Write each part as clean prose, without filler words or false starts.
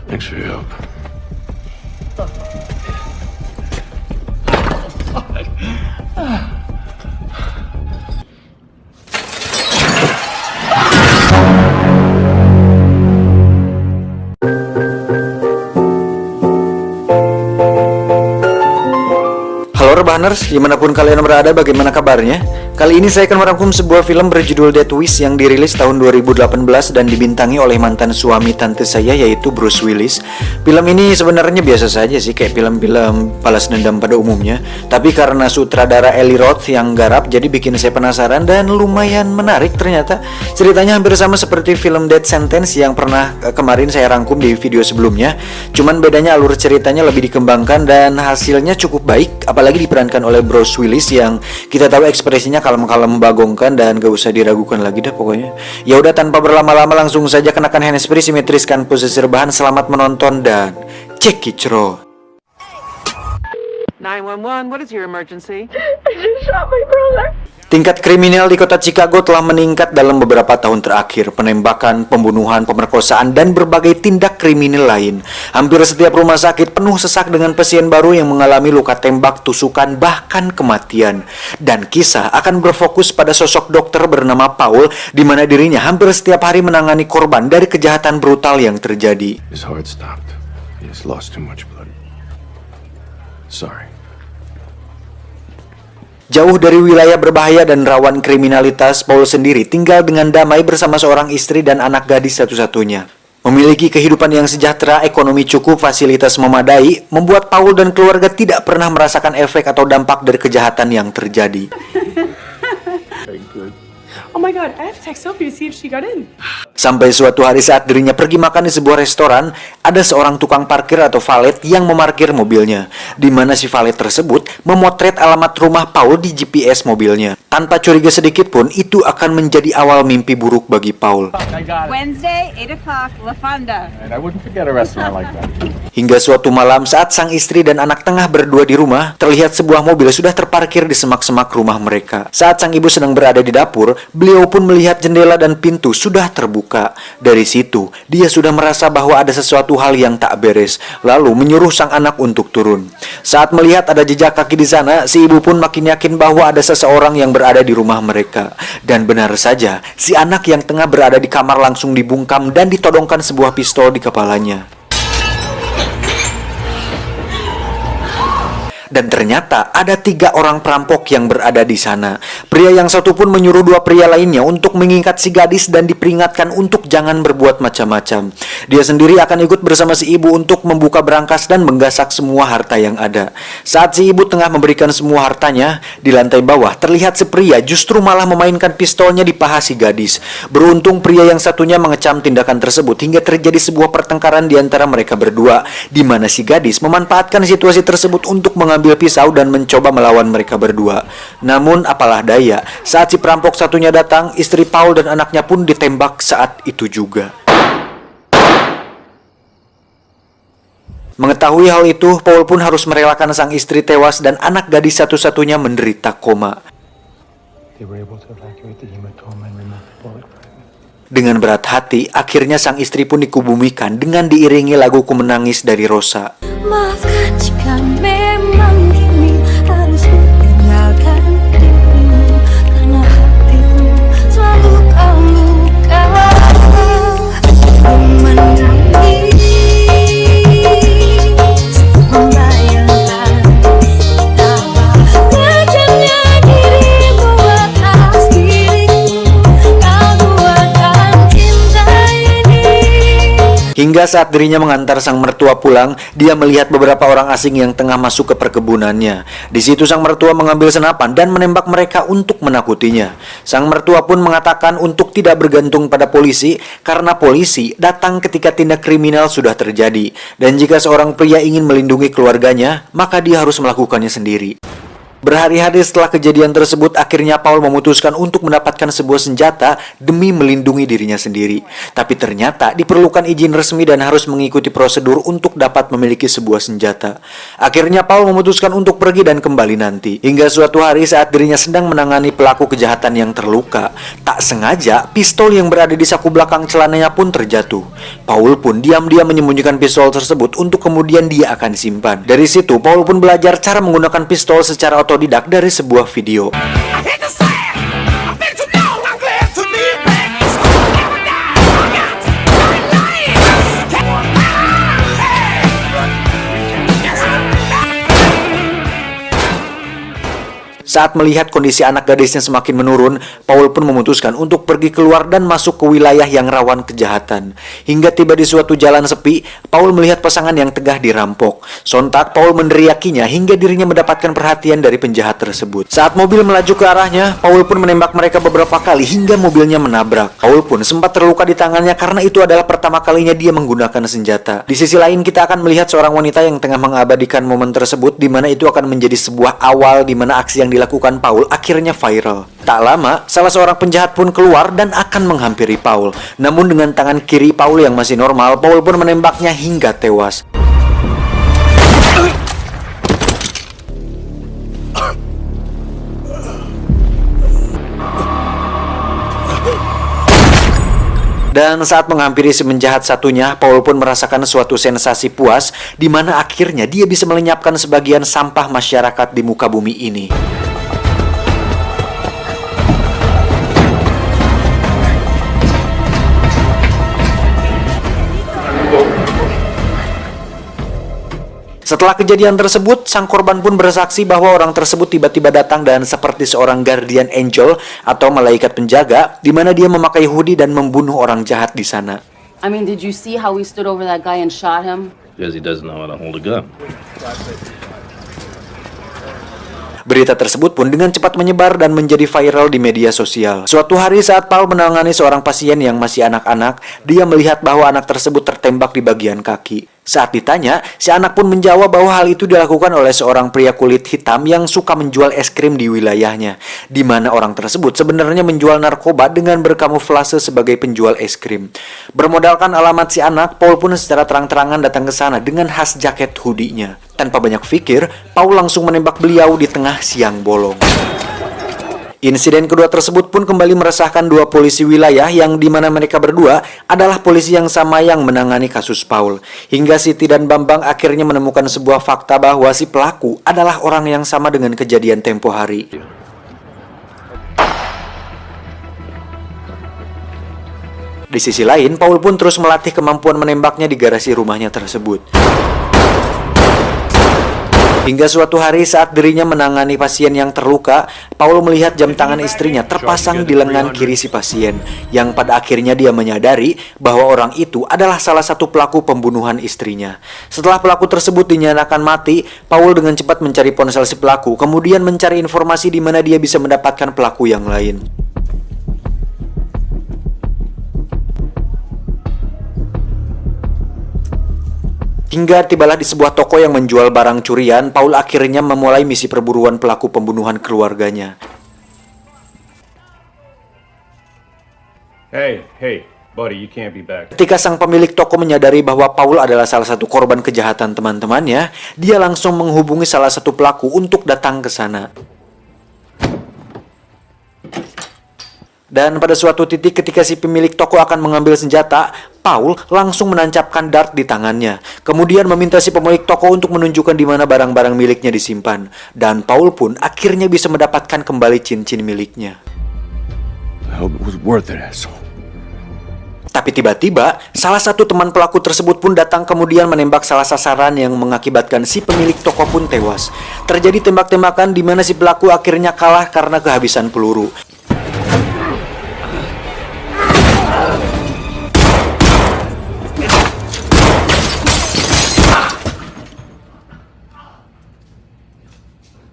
Thanks for your help. Halo Rebahaners, dimanapun kalian berada, bagaimana kabarnya? Kali ini saya akan merangkum sebuah film berjudul Death Wish yang dirilis tahun 2018 dan dibintangi oleh mantan suami tante saya, yaitu Bruce Willis. Film ini sebenarnya biasa saja sih, kayak film-film balas dendam pada umumnya. Tapi karena sutradara Eli Roth yang garap, jadi bikin saya penasaran dan lumayan menarik ternyata. Ceritanya hampir sama seperti film Death Sentence yang pernah kemarin saya rangkum di video sebelumnya. Cuman bedanya alur ceritanya lebih dikembangkan dan hasilnya cukup baik, apalagi diperankan oleh Bruce Willis yang kita tahu ekspresinya kalem-kalem membagongkan dan gak usah diragukan lagi dah pokoknya. Ya udah, tanpa berlama-lama langsung saja kenakan handsfree, simetriskan posisi rebahan, selamat menonton dan cekicro. 911, what is your emergency? I just shot my brother. Tingkat kriminal di kota Chicago telah meningkat dalam beberapa tahun terakhir. Penembakan, pembunuhan, pemerkosaan, dan berbagai tindak kriminal lain. Hampir setiap rumah sakit penuh sesak dengan pasien baru yang mengalami luka tembak, tusukan, bahkan kematian. Dan kisah akan berfokus pada sosok dokter bernama Paul, di mana dirinya hampir setiap hari menangani korban dari kejahatan brutal yang terjadi. His heart stopped. He has lost too much blood. Sorry. Jauh dari wilayah berbahaya dan rawan kriminalitas, Paul sendiri tinggal dengan damai bersama seorang istri dan anak gadis satu-satunya. Memiliki kehidupan yang sejahtera, ekonomi cukup, fasilitas memadai, membuat Paul dan keluarga tidak pernah merasakan efek atau dampak dari kejahatan yang terjadi. Oh my god, I have to text Sophie to see if she got in. Sampai suatu hari saat dirinya pergi makan di sebuah restoran, ada seorang tukang parkir atau valet yang memarkir mobilnya, di mana si valet tersebut memotret alamat rumah Paul di GPS mobilnya. Tanpa curiga sedikit pun, itu akan menjadi awal mimpi buruk bagi Paul. Wednesday, 8 o'clock, La Fonda. I wouldn't forget a restaurant like that. Hingga suatu malam saat sang istri dan anak tengah berdua di rumah, terlihat sebuah mobil sudah terparkir di semak-semak rumah mereka. Saat sang ibu sedang berada di dapur, beliau pun melihat jendela dan pintu sudah terbuka. Dari situ, dia sudah merasa bahwa ada sesuatu hal yang tak beres, lalu menyuruh sang anak untuk turun. Saat melihat ada jejak kaki di sana, si ibu pun makin yakin bahwa ada seseorang yang berada di rumah mereka. Dan benar saja, si anak yang tengah berada di kamar langsung dibungkam dan ditodongkan sebuah pistol di kepalanya. Dan ternyata ada 3 orang perampok yang berada di sana. Pria yang satu pun menyuruh 2 pria lainnya untuk mengikat si gadis dan diperingatkan untuk jangan berbuat macam-macam. Dia sendiri akan ikut bersama si ibu untuk membuka berangkas dan menggasak semua harta yang ada. Saat si ibu tengah memberikan semua hartanya, di lantai bawah terlihat si pria justru malah memainkan pistolnya di paha si gadis. Beruntung pria yang satunya mengecam tindakan tersebut hingga terjadi sebuah pertengkaran di antara mereka berdua, di mana si gadis memanfaatkan situasi tersebut untuk mengambil pisau dan mencoba melawan mereka berdua. Namun apalah daya, saat si perampok satunya datang, istri Paul dan anaknya pun ditembak saat itu juga. Mengetahui hal itu, Paul pun harus merelakan sang istri tewas dan anak gadis satu-satunya menderita koma. Dengan berat hati, akhirnya sang istri pun dikubumikan dengan diiringi lagu Ku Menangis dari Rosa. Maafkan jika memang kini harus meninggalkan dirimu, karena hatiku selalu kau lukai. Ku menangis, membayangkan betapa tajamnya dirimu atas diriku. Kau buatkan cinta ini. Hingga saat dirinya mengantar sang mertua pulang, dia melihat beberapa orang asing yang tengah masuk ke perkebunannya. Di situ sang mertua mengambil senapan dan menembak mereka untuk menakutinya. Sang mertua pun mengatakan untuk tidak bergantung pada polisi karena polisi datang ketika tindak kriminal sudah terjadi. Dan jika seorang pria ingin melindungi keluarganya, maka dia harus melakukannya sendiri. Berhari-hari setelah kejadian tersebut, akhirnya Paul memutuskan untuk mendapatkan sebuah senjata demi melindungi dirinya sendiri. Tapi ternyata diperlukan izin resmi dan harus mengikuti prosedur untuk dapat memiliki sebuah senjata. Akhirnya Paul memutuskan untuk pergi dan kembali nanti. Hingga suatu hari saat dirinya sedang menangani pelaku kejahatan yang terluka, tak sengaja pistol yang berada di saku belakang celananya pun terjatuh. Paul pun diam-diam menyembunyikan pistol tersebut untuk kemudian dia akan simpan. Dari situ Paul pun belajar cara menggunakan pistol secara otodidak dari sebuah video. Saat melihat kondisi anak gadisnya semakin menurun, Paul pun memutuskan untuk pergi keluar dan masuk ke wilayah yang rawan kejahatan. Hingga tiba di suatu jalan sepi, Paul melihat pasangan yang tengah dirampok. Sontak Paul meneriakinya hingga dirinya mendapatkan perhatian dari penjahat tersebut. Saat mobil melaju ke arahnya, Paul pun menembak mereka beberapa kali hingga mobilnya menabrak. Paul pun sempat terluka di tangannya karena itu adalah pertama kalinya dia menggunakan senjata. Di sisi lain, kita akan melihat seorang wanita yang tengah mengabadikan momen tersebut, di mana itu akan menjadi sebuah awal di mana aksi yang dilakukan Paul akhirnya viral. Tak lama, salah seorang penjahat pun keluar dan akan menghampiri Paul. Namun dengan tangan kiri Paul yang masih normal, Paul pun menembaknya hingga tewas. Dan saat menghampiri si penjahat satunya, Paul pun merasakan suatu sensasi puas, di mana akhirnya dia bisa melenyapkan sebagian sampah masyarakat di muka bumi ini. Setelah kejadian tersebut, sang korban pun bersaksi bahwa orang tersebut tiba-tiba datang dan seperti seorang guardian angel atau malaikat penjaga, di mana dia memakai hoodie dan membunuh orang jahat di sana. I mean, did you see how we stood over that guy and shot him? Because he doesn't know how to hold a gun. Berita tersebut pun dengan cepat menyebar dan menjadi viral di media sosial. Suatu hari saat Paul menangani seorang pasien yang masih anak-anak, dia melihat bahwa anak tersebut tertembak di bagian kaki. Saat ditanya, si anak pun menjawab bahwa hal itu dilakukan oleh seorang pria kulit hitam yang suka menjual es krim di wilayahnya, di mana orang tersebut sebenarnya menjual narkoba dengan berkamuflase sebagai penjual es krim. Bermodalkan alamat si anak, Paul pun secara terang-terangan datang ke sana dengan khas jaket hoodie-nya. Tanpa banyak pikir, Paul langsung menembak beliau di tengah siang bolong. Insiden kedua tersebut pun kembali meresahkan dua polisi wilayah yang dimana mereka berdua adalah polisi yang sama yang menangani kasus Paul. Hingga Siti dan Bambang akhirnya menemukan sebuah fakta bahwa si pelaku adalah orang yang sama dengan kejadian tempo hari. Di sisi lain, Paul pun terus melatih kemampuan menembaknya di garasi rumahnya tersebut. Hingga suatu hari saat dirinya menangani pasien yang terluka, Paul melihat jam tangan istrinya terpasang di lengan kiri si pasien, yang pada akhirnya dia menyadari bahwa orang itu adalah salah satu pelaku pembunuhan istrinya. Setelah pelaku tersebut dinyatakan mati, Paul dengan cepat mencari ponsel si pelaku, kemudian mencari informasi di mana dia bisa mendapatkan pelaku yang lain. Hingga tibalah di sebuah toko yang menjual barang curian, Paul akhirnya memulai misi perburuan pelaku pembunuhan keluarganya. Hey, buddy, you can't be back. Ketika sang pemilik toko menyadari bahwa Paul adalah salah satu korban kejahatan teman-temannya, dia langsung menghubungi salah satu pelaku untuk datang ke sana. Dan pada suatu titik ketika si pemilik toko akan mengambil senjata, Paul langsung menancapkan dart di tangannya. Kemudian meminta si pemilik toko untuk menunjukkan di mana barang-barang miliknya disimpan. Dan Paul pun akhirnya bisa mendapatkan kembali cincin miliknya. I hope it was worth it, asshole. Tapi tiba-tiba, salah satu teman pelaku tersebut pun datang kemudian menembak salah sasaran yang mengakibatkan si pemilik toko pun tewas. Terjadi tembak-tembakan di mana si pelaku akhirnya kalah karena kehabisan peluru.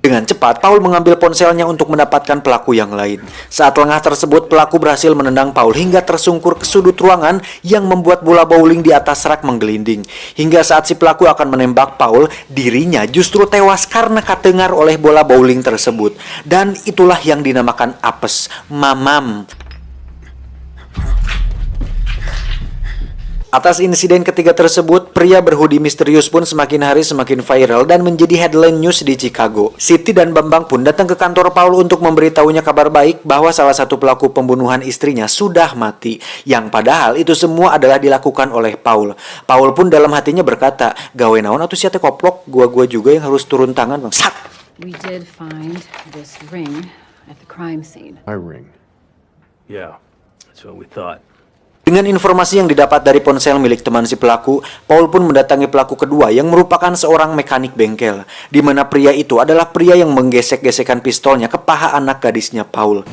Dengan Dengan cepat, Paul mengambil ponselnya untuk mendapatkan pelaku yang lain. Saat lengah tersebut, pelaku berhasil menendang Paul hingga tersungkur ke sudut ruangan yang membuat bola bowling di atas rak menggelinding. Hingga saat si pelaku akan menembak Paul, dirinya justru tewas karena katengar oleh bola bowling tersebut. Dan itulah yang dinamakan apes, mamam. Atas insiden ketiga tersebut, pria berhoodie misterius pun semakin hari semakin viral dan menjadi headline news di Chicago. Siti dan Bambang pun datang ke kantor Paul untuk memberitahunya kabar baik bahwa salah satu pelaku pembunuhan istrinya sudah mati. Yang padahal itu semua adalah dilakukan oleh Paul. Paul pun dalam hatinya berkata, gawe naon atuh sia teh koplok, gua juga yang harus turun tangan, Bang. Sat! We did find this ring at the crime scene. My ring. Yeah, that's what we thought. Dengan informasi yang didapat dari ponsel milik teman si pelaku, Paul pun mendatangi pelaku kedua yang merupakan seorang mekanik bengkel, di mana pria itu adalah pria yang menggesek-gesekkan pistolnya ke paha anak gadisnya Paul.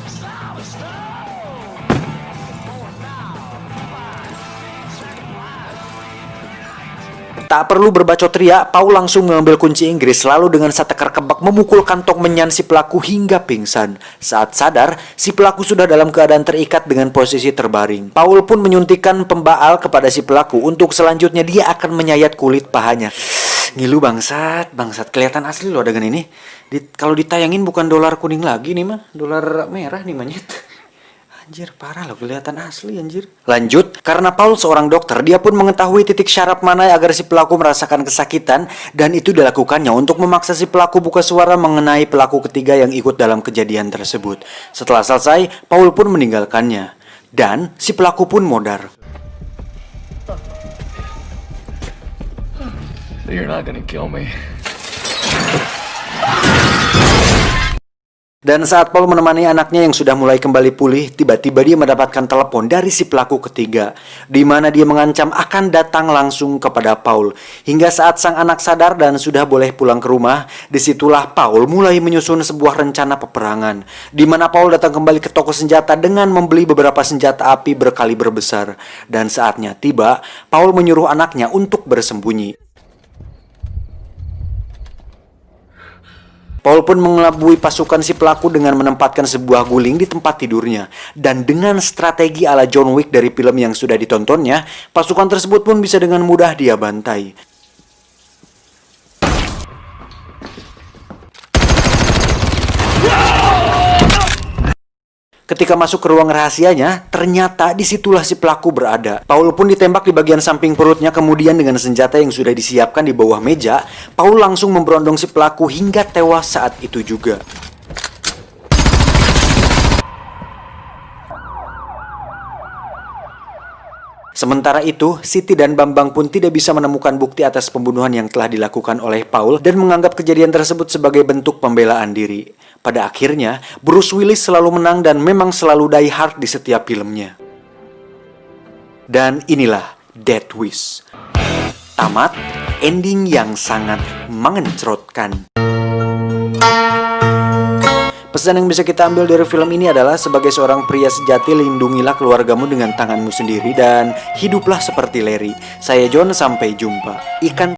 Tak perlu berbacot ria, Paul langsung mengambil kunci Inggris lalu dengan satekar kebak memukul kantong menyan si pelaku hingga pingsan. Saat sadar, si pelaku sudah dalam keadaan terikat dengan posisi terbaring. Paul pun menyuntikkan pembaal kepada si pelaku untuk selanjutnya dia akan menyayat kulit pahanya. Ngilu bangsat, kelihatan asli loh adegan ini. Kalau ditayangin bukan dolar kuning lagi nih mah, dolar merah nih manyet. Anjir, parah loh, kelihatan asli anjir. Lanjut, karena Paul seorang dokter, dia pun mengetahui titik syaraf mana agar si pelaku merasakan kesakitan, dan itu dilakukannya untuk memaksa si pelaku buka suara mengenai pelaku ketiga yang ikut dalam kejadian tersebut. Setelah selesai, Paul pun meninggalkannya, dan si pelaku pun modar. You're not gonna kill me. Dan saat Paul menemani anaknya yang sudah mulai kembali pulih, tiba-tiba dia mendapatkan telepon dari si pelaku ketiga, di mana dia mengancam akan datang langsung kepada Paul. Hingga saat sang anak sadar dan sudah boleh pulang ke rumah, disitulah Paul mulai menyusun sebuah rencana peperangan, di mana Paul datang kembali ke toko senjata dengan membeli beberapa senjata api berkaliber besar. Dan saatnya tiba, Paul menyuruh anaknya untuk bersembunyi. Paul pun mengelabui pasukan si pelaku dengan menempatkan sebuah guling di tempat tidurnya. Dan dengan strategi ala John Wick dari film yang sudah ditontonnya, pasukan tersebut pun bisa dengan mudah dia bantai. Ketika masuk ke ruang rahasianya, ternyata disitulah si pelaku berada. Paul pun ditembak di bagian samping perutnya, kemudian dengan senjata yang sudah disiapkan di bawah meja, Paul langsung memberondong si pelaku hingga tewas saat itu juga. Sementara itu, Siti dan Bambang pun tidak bisa menemukan bukti atas pembunuhan yang telah dilakukan oleh Paul dan menganggap kejadian tersebut sebagai bentuk pembelaan diri. Pada akhirnya, Bruce Willis selalu menang dan memang selalu die hard di setiap filmnya. Dan inilah Death Wish. Tamat, ending yang sangat mengencrotkan. Pesan yang bisa kita ambil dari film ini adalah sebagai seorang pria sejati, lindungilah keluargamu dengan tanganmu sendiri dan hiduplah seperti Larry. Saya John, sampai jumpa. Ikan